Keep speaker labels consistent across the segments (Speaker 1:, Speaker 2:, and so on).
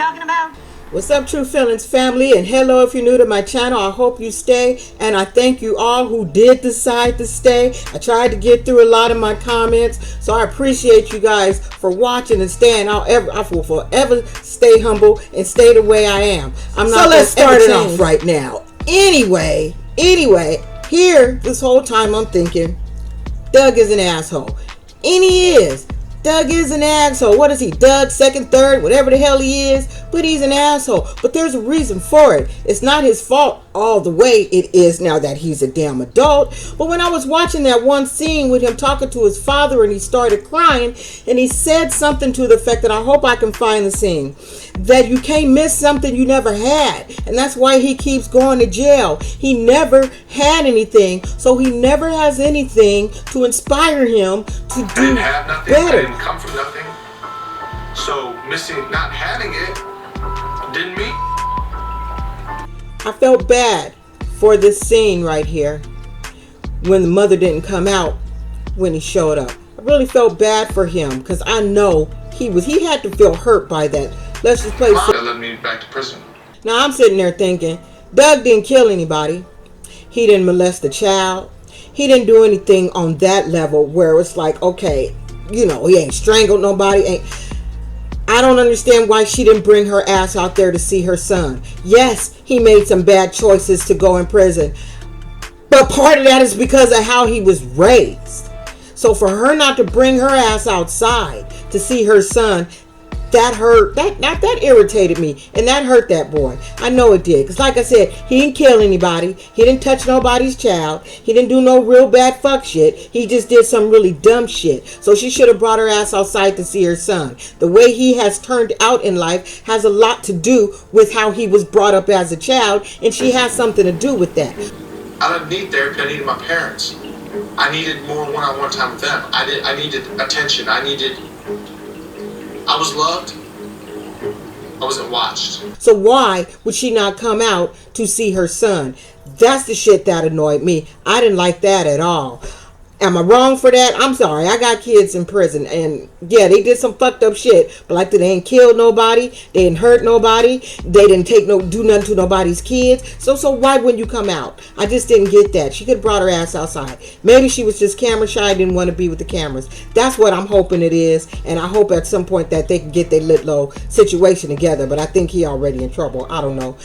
Speaker 1: talking about?
Speaker 2: What's up, True Feelings family, and hello if you're new to my channel. I hope you stay, and I thank you all who did decide to stay. I tried to get through a lot of my comments, so I appreciate you guys for watching and staying. I will forever stay humble and stay the way I am. So let's start it off right now. Anyway, here this whole time I'm thinking Doug is an asshole, and he is. Doug is an asshole. What is he? Doug, second, third, whatever the hell he is. But he's an asshole. But there's a reason for it. It's not his fault all the way it is now that he's a damn adult. But when I was watching that one scene with him talking to his father and he started crying and he said something to the effect that I hope I can find the scene. That you can't miss something you never had. And that's why he keeps going to jail. He never had anything. So he never has anything to inspire him to do better.
Speaker 3: I didn't come from nothing. So not having it didn't mean.
Speaker 2: I felt bad for this scene right here when the mother didn't come out when he showed up. I really felt bad for him because I know he had to feel hurt by that. Let's just play.
Speaker 3: That led me back to prison.
Speaker 2: Now I'm sitting there thinking, Doug didn't kill anybody. He didn't molest a child. He didn't do anything on that level where it's like, okay, you know, he ain't strangled nobody. I don't understand why she didn't bring her ass out there to see her son. Yes, he made some bad choices to go in prison. But part of that is because of how he was raised. So for her not to bring her ass outside to see her son, that hurt. That irritated me. And that hurt that boy. I know it did. Because like I said, he didn't kill anybody. He didn't touch nobody's child. He didn't do no real bad fuck shit. He just did some really dumb shit. So she should have brought her ass outside to see her son. The way he has turned out in life has a lot to do with how he was brought up as a child. And she has something to do with that.
Speaker 3: I didn't need therapy. I needed my parents. I needed more one-on-one time with them. I needed attention. I was loved. I wasn't watched.
Speaker 2: So why would she not come out to see her son? That's the shit that annoyed me. I didn't like that at all. Am I wrong for that? I'm sorry. I got kids in prison. And yeah, they did some fucked up shit. But like they ain't killed nobody. They didn't hurt nobody. They didn't do nothing to nobody's kids. So why wouldn't you come out? I just didn't get that. She could have brought her ass outside. Maybe she was just camera shy. Didn't want to be with the cameras. That's what I'm hoping it is. And I hope at some point that they can get their little situation together. But I think he already in trouble. I don't know.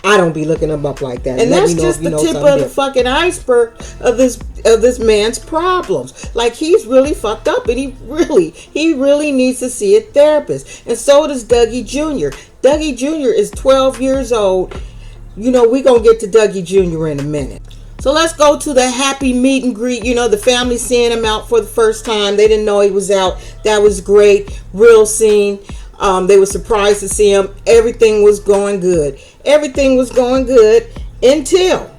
Speaker 2: I don't be looking him up like that. And that's just the tip of the fucking iceberg of this man's problems. Like, he's really fucked up, and he really needs to see a therapist. And so does Dougie Jr. Dougie Jr. is 12 years old. You know, we're going to get to Dougie Jr. in a minute. So let's go to the happy meet and greet. You know, the family seeing him out for the first time. They didn't know he was out. That was great. Real scene. They were surprised to see him. Everything was going good. Everything was going good until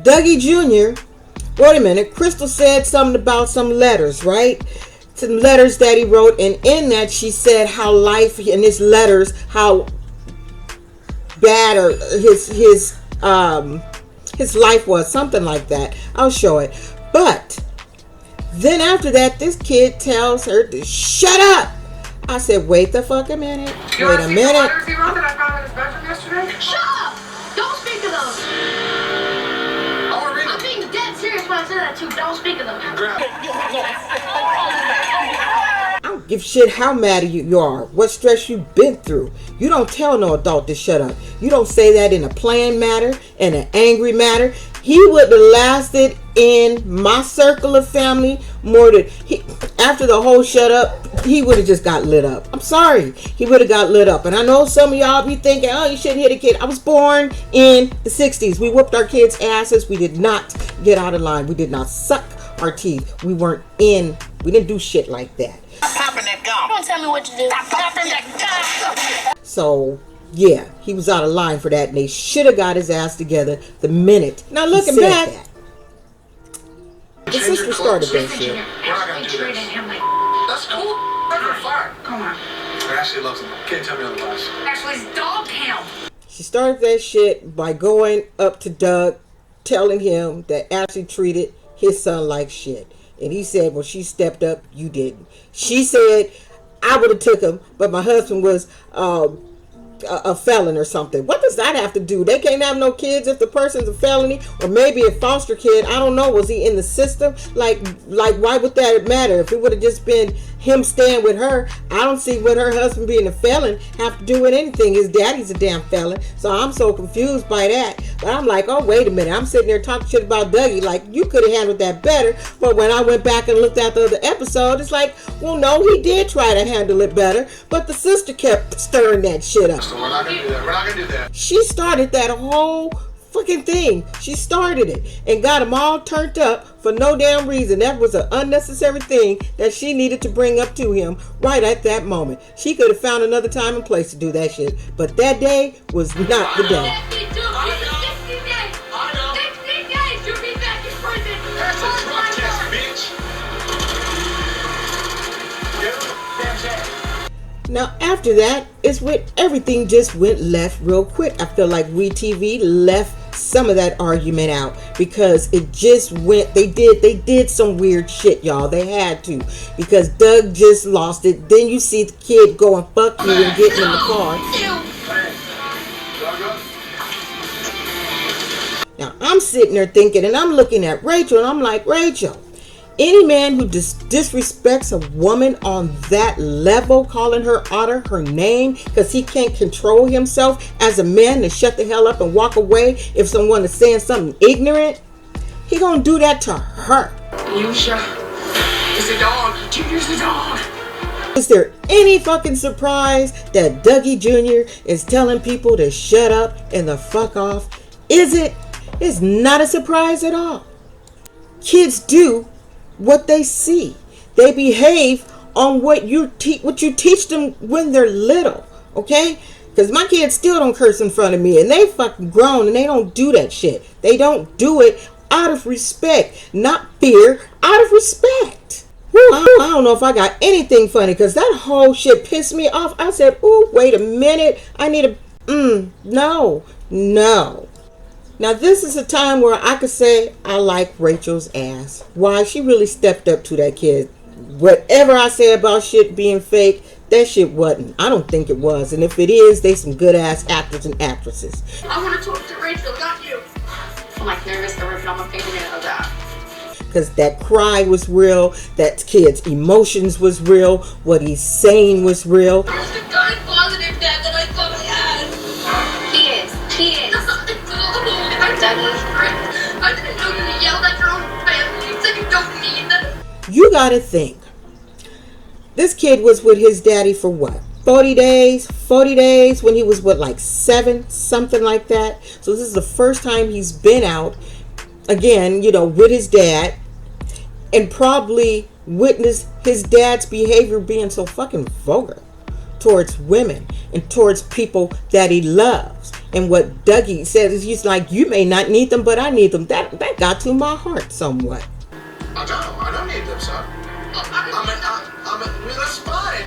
Speaker 2: Dougie Jr. Wait a minute. Crystal said something about some letters, right? Some letters that he wrote, and in that she said how life in his letters, how bad or his life was, something like that. I'll show it. But then after that, this kid tells her to shut up. I said, wait the fuck a minute. Wait a minute.
Speaker 3: Letters he wrote that I found in his bedroom yesterday?
Speaker 1: Shut up! Don't speak of those!
Speaker 3: I want to read them.
Speaker 1: I'm being dead serious when I say that too. Don't speak of them.
Speaker 2: I don't give a shit how mad you are, what stress you've been through. You don't tell no adult to shut up. You don't say that in a planned manner, in an angry manner. He would have lasted in my circle of family more than after the whole shut up. He would have just got lit up. I'm sorry. He would have got lit up. And I know some of y'all be thinking, oh, you shouldn't hit a kid. I was born in the 60s. We whooped our kids' asses. We did not get out of line. We did not suck our teeth. We didn't do shit like that.
Speaker 1: Popping that gum. Don't tell me what to do. Popping that gum.
Speaker 2: So, yeah, he was out of line for that. And they should have got his ass together the minute. Now, looking back, the sister started that shit.
Speaker 3: We're not going to do this. That's cool. Never fire. Come on. Ashley loves him. Can't tell me otherwise.
Speaker 1: Ashley's dog count.
Speaker 2: She started that shit by going up to Doug, telling him that Ashley treated his son like shit. And he said, well, she stepped up, you didn't. She said, I would have took him, but my husband was a felon or something. What does that have to do? They can't have no kids if the person's a felony, or maybe a foster kid. I don't know. Was he in the system? Like why would that matter? If it would have just been him staying with her, I don't see what her husband being a felon have to do with anything. His daddy's a damn felon, so I'm so confused by that. But I'm like, oh wait a minute, I'm sitting there talking shit about Dougie, like you could have handled that better. But when I went back and looked at the other episode, it's like, well, no, he did try to handle it better, but the sister kept stirring that shit up.
Speaker 3: So we're not gonna do that. We're not gonna do that.
Speaker 2: She started that whole fucking thing. She started it and got them all turned up for no damn reason. That was an unnecessary thing that she needed to bring up to him right at that moment. She could have found another time and place to do that shit, but that day was not the day. Now after that is when everything just went left real quick. I feel like WETV left some of that argument out because it just went, they did some weird shit, y'all. They had to, because Doug just lost it. Then you see the kid going fuck you and getting in the car. Now I'm sitting there thinking, and I'm looking at Rachel, and I'm like, Rachel, any man who disrespects a woman on that level, calling her otter, her name, because he can't control himself as a man to shut the hell up and walk away if someone is saying something ignorant, he gonna do that to her.
Speaker 4: Yusha is a dog. Junior's a dog.
Speaker 2: Is there any fucking surprise that Dougie Jr. is telling people to shut up and the fuck off? Is it? It's not a surprise at all. Kids do what they see. They behave on what you teach them when they're little, okay? Because my kids still don't curse in front of me, and they fucking grown, and they don't do that shit. They don't do it out of respect, not fear, out of respect. Woo, I don't know if I got anything funny, because that whole shit pissed me off. I said, ooh, wait a minute. I need no. Now, this is a time where I could say I like Rachel's ass. Why? She really stepped up to that kid. Whatever I say about shit being fake, that shit wasn't. I don't think it was. And if it is, they some good ass actors and actresses.
Speaker 4: I want to talk to Rachel, not you. I'm like nervous to rip on my fingernail of that.
Speaker 2: Because that cry was real. That kid's emotions was real. What he's saying was real.
Speaker 4: He's the kind positive dad that I thought I had. He is. I didn't know you yelled at your own family. You said you don't need them.
Speaker 2: You gotta think. This kid was with his daddy for what? 40 days? 40 days when he was what, like 7? Something like that. So this is the first time he's been out, again, with his dad, and probably witnessed his dad's behavior being so fucking vulgar towards women and towards people that he loves. And what Dougie said is, he's like, you may not need them, but I need them. That got to my heart somewhat.
Speaker 3: I don't need them, son. That's fine.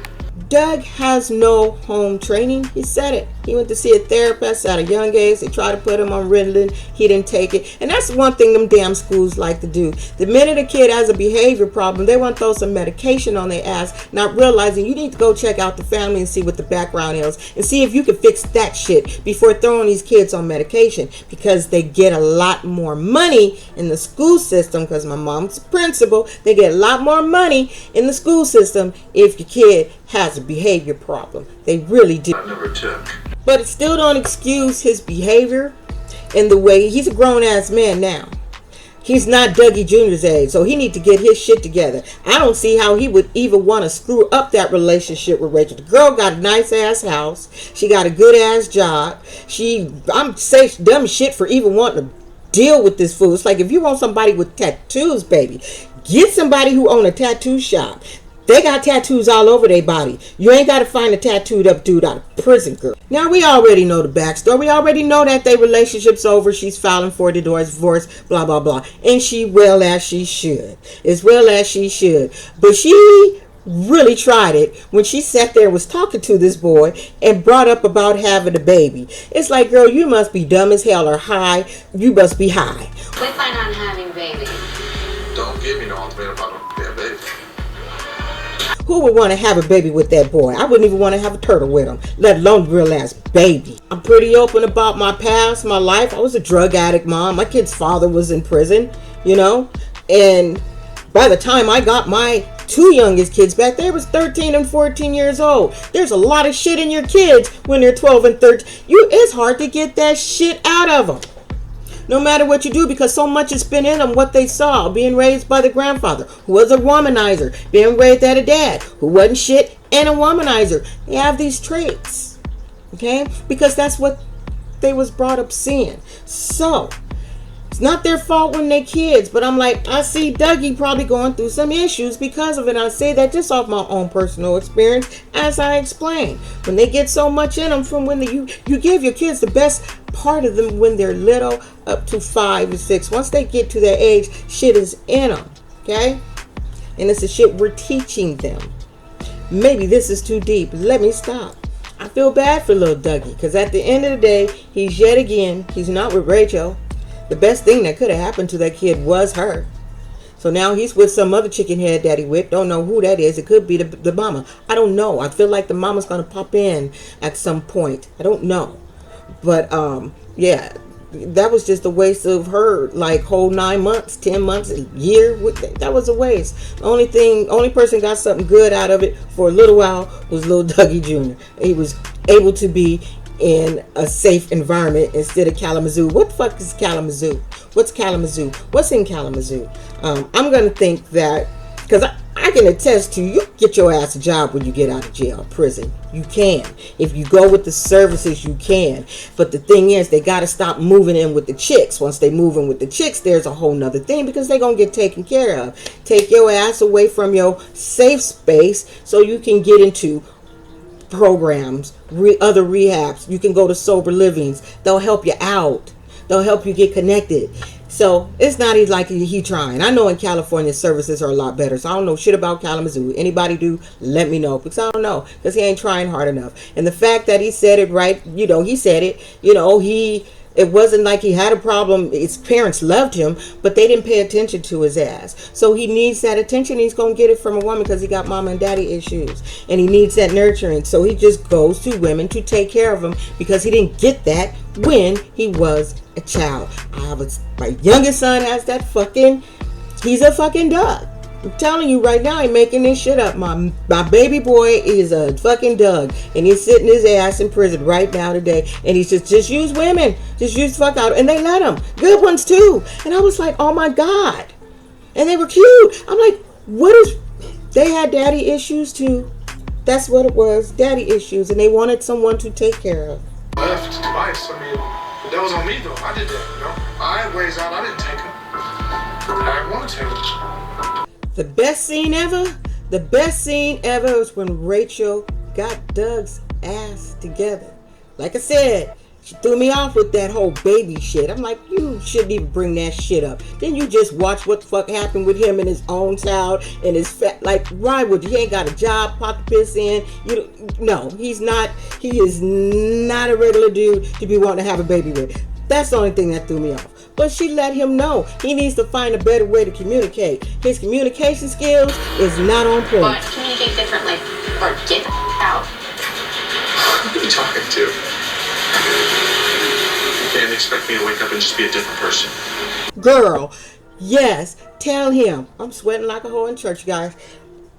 Speaker 2: Doug has no home training. He said it. He went to see a therapist at a young age. They tried to put him on Ritalin. He didn't take it. And that's one thing them damn schools like to do. The minute a kid has a behavior problem, they want to throw some medication on their ass, not realizing you need to go check out the family and see what the background is and see if you can fix that shit before throwing these kids on medication, because they get a lot more money in the school system, because my mom's a principal. They get a lot more money in the school system if your kid has a behavior problem. They really do.
Speaker 3: I never took.
Speaker 2: But it still don't excuse his behavior and the way he's a grown ass man now. He's not Dougie Jr.'s age, so he need to get his shit together. I don't see how he would even want to screw up that relationship with Rachel. The girl got a nice ass house. She got a good ass job. I'm say dumb shit for even wanting to deal with this fool. It's like, if you want somebody with tattoos, baby, get somebody who own a tattoo shop. They got tattoos all over their body. You ain't got to find a tattooed up dude out of prison, girl. Now, we already know the backstory. We already know that their relationship's over. She's filing for divorce, blah, blah, blah. And she well as she should. As well as she should. But she really tried it when she sat there and was talking to this boy and brought up about having a baby. It's like, girl, you must be dumb as hell or high. You must be high.
Speaker 4: We plan on having baby.
Speaker 3: Don't give me no ultimatum about no damn baby.
Speaker 2: Who would want to have a baby with that boy? I wouldn't even want to have a turtle with him, let alone a real ass baby. I'm pretty open about my past, my life. I was a drug addict mom. My kid's father was in prison, you know, and by the time I got my two youngest kids back, they was 13 and 14 years old. There's a lot of shit in your kids when they're 12 and 13. It's hard to get that shit out of them. No matter what you do, because so much has been in them, what they saw, being raised by the grandfather, who was a womanizer, being raised by a dad, who wasn't shit, and a womanizer. They have these traits, okay? Because that's what they was brought up seeing. So, it's not their fault when they're kids, but I'm like, I see Dougie probably going through some issues because of it. I say that just off my own personal experience, as I explained. When they get so much in them from when you give your kids the best part of them when they're little, up to 5 or 6. Once they get to that age, shit is in them, okay? And it's the shit we're teaching them. Maybe this is too deep. Let me stop. I feel bad for little Dougie, because at the end of the day, he's not with Rachel. The best thing that could have happened to that kid was her. So now he's with some other chicken head that he with. Don't know who that is. It could be the mama. I don't know. I feel like the mama's going to pop in at some point. I don't know. But, yeah, that was just a waste of her, like, whole 9 months, 10 months, a year. That was a waste. The only person got something good out of it for a little while was little Dougie Jr. He was able to be in a safe environment instead of Kalamazoo. What the fuck is Kalamazoo? What's Kalamazoo? What's in Kalamazoo? I'm going to think that, because I can attest to, you get your ass a job when you get out of jail, prison. You can. If you go with the services, you can. But the thing is, they got to stop moving in with the chicks. Once they move in with the chicks, there's a whole nother thing, because they're going to get taken care of. Take your ass away from your safe space so you can get into programs, other rehabs. You can go to sober livings. They'll help you out. They'll help you get connected. So it's not like he trying. I know in California services are a lot better. So I don't know shit about Kalamazoo. Anybody do? Let me know, because I don't know, because he ain't trying hard enough. And the fact that he said it right, he said it. It wasn't like he had a problem. His parents loved him, but they didn't pay attention to his ass. So he needs that attention. He's going to get it from a woman, because he got mama and daddy issues. And he needs that nurturing. So he just goes to women to take care of him, because he didn't get that when he was a child. My youngest son has that he's a fucking dog. I'm telling you right now, I ain't making this shit up. My baby boy is a fucking dog, and he's sitting his ass in prison right now today, and he's just use women, just use fuck out, and they let him, good ones too. And I was like, oh my god, and they were cute. I'm like, they had daddy issues too. That's what it was, daddy issues, and they wanted someone to take care of.
Speaker 3: Left twice. I mean, that was on me though. I did that. I had ways out. I didn't take them. I want to take them.
Speaker 2: The best scene ever was when Rachel got Doug's ass together. Like I said, she threw me off with that whole baby shit. I'm like, you shouldn't even bring that shit up. Then you just watch what the fuck happened with him and his own child and his like, why would you? He ain't got a job, pop the piss in. No, he is not a regular dude to be wanting to have a baby with. That's the only thing that threw me off. But she let him know he needs to find a better way to communicate. His communication skills is not on point.
Speaker 4: But communicate differently, or get out.
Speaker 3: Who are you talking to? You can't expect me to wake up and just be a different person.
Speaker 2: Girl, yes, tell him. I'm sweating like a hoe in church, guys.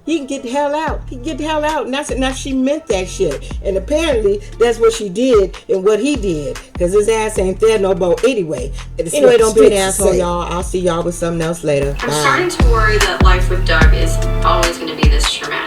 Speaker 2: He can get the hell out. He can get the hell out. And that's it. Now she meant that shit. And apparently that's what she did and what he did. Because his ass ain't there no more anyway. Anyway, don't be an asshole, y'all. I'll see y'all with something else later.
Speaker 4: I'm starting to worry that life with Doug is always going to be this traumatic.